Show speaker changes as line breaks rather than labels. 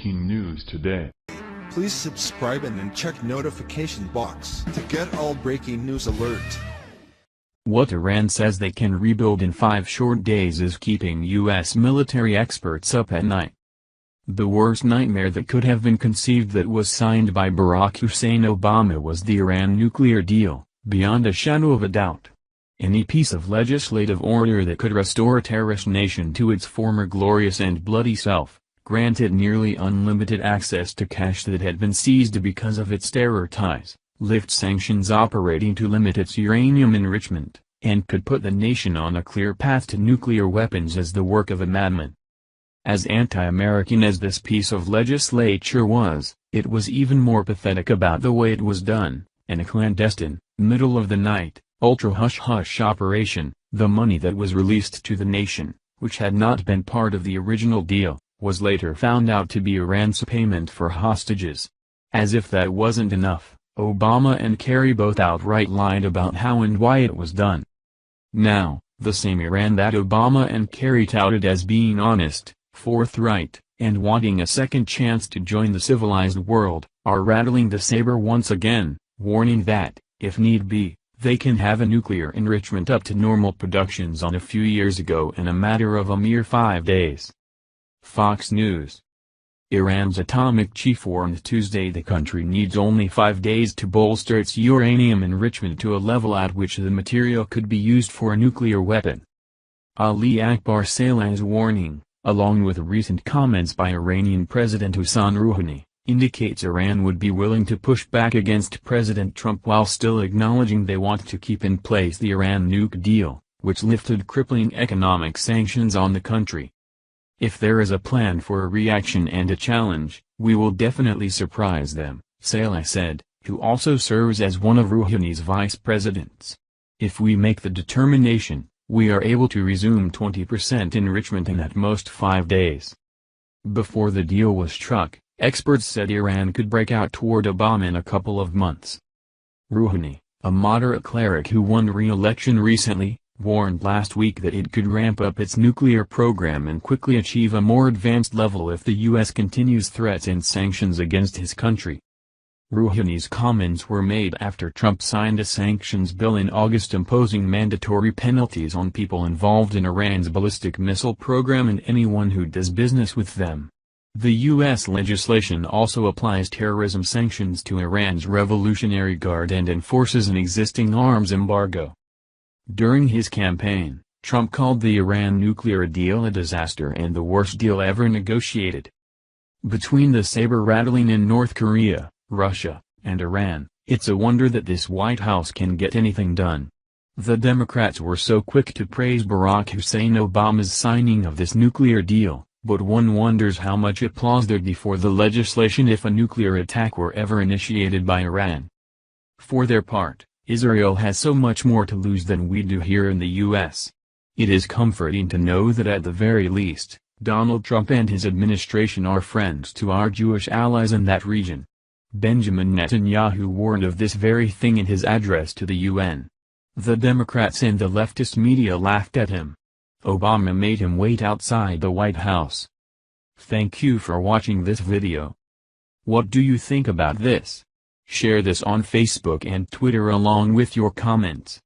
breaking news today.
Please subscribe and then check notification box to get all breaking news alert.
What Iran says they can rebuild in 5 short days is keeping U.S. military experts up at night. The worst nightmare that could have been conceived that was signed by Barack Hussein Obama was the Iran nuclear deal, beyond a shadow of a doubt. Any piece of legislative order that could restore a terrorist nation to its former glorious and bloody self, grant it nearly unlimited access to cash that had been seized because of its terror ties, lift sanctions operating to limit its uranium enrichment, and could put the nation on a clear path to nuclear weapons as the work of a madman. As anti-American as this piece of legislature was, it was even more pathetic about the way it was done, in a clandestine, middle-of-the-night, ultra-hush-hush operation. The money that was released to the nation, which had not been part of the original deal, was later found out to be Iran's payment for hostages. As if that wasn't enough, Obama and Kerry both outright lied about how and why it was done. Now, the same Iran that Obama and Kerry touted as being honest, forthright, and wanting a second chance to join the civilized world, are rattling the saber once again, warning that, if need be, they can have a nuclear enrichment up to normal productions on a few years ago in a matter of a mere 5 days. Fox News. Iran's atomic chief warned Tuesday the country needs only 5 days to bolster its uranium enrichment to a level at which the material could be used for a nuclear weapon. Ali Akbar Saleh's warning, along with recent comments by Iranian President Hassan Rouhani, indicates Iran would be willing to push back against President Trump while still acknowledging they want to keep in place the Iran nuke deal, which lifted crippling economic sanctions on the country. If there is a plan for a reaction and a challenge, we will definitely surprise them, Saleh said, who also serves as one of Rouhani's vice presidents. If we make the determination, we are able to resume 20% enrichment in at most 5 days. Before the deal was struck, experts said Iran could break out toward a bomb in a couple of months. Rouhani, a moderate cleric who won re-election recently, warned last week that it could ramp up its nuclear program and quickly achieve a more advanced level if the U.S. continues threats and sanctions against his country. Rouhani's comments were made after Trump signed a sanctions bill in August imposing mandatory penalties on people involved in Iran's ballistic missile program and anyone who does business with them. The U.S. legislation also applies terrorism sanctions to Iran's Revolutionary Guard and enforces an existing arms embargo. During his campaign, Trump called the Iran nuclear deal a disaster and the worst deal ever negotiated. Between the saber-rattling in North Korea, Russia, and Iran, it's a wonder that this White House can get anything done. The Democrats were so quick to praise Barack Hussein Obama's signing of this nuclear deal, but one wonders how much applause there'd be for the legislation if a nuclear attack were ever initiated by Iran. For their part, Israel has so much more to lose than we do here in the U.S. It is comforting to know that at the very least, Donald Trump and his administration are friends to our Jewish allies in that region. Benjamin Netanyahu warned of this very thing in his address to the UN. The Democrats and the leftist media laughed at him. Obama made him wait outside the White House. Thank you for watching this video. What do you think about this? Share this on Facebook and Twitter along with your comments.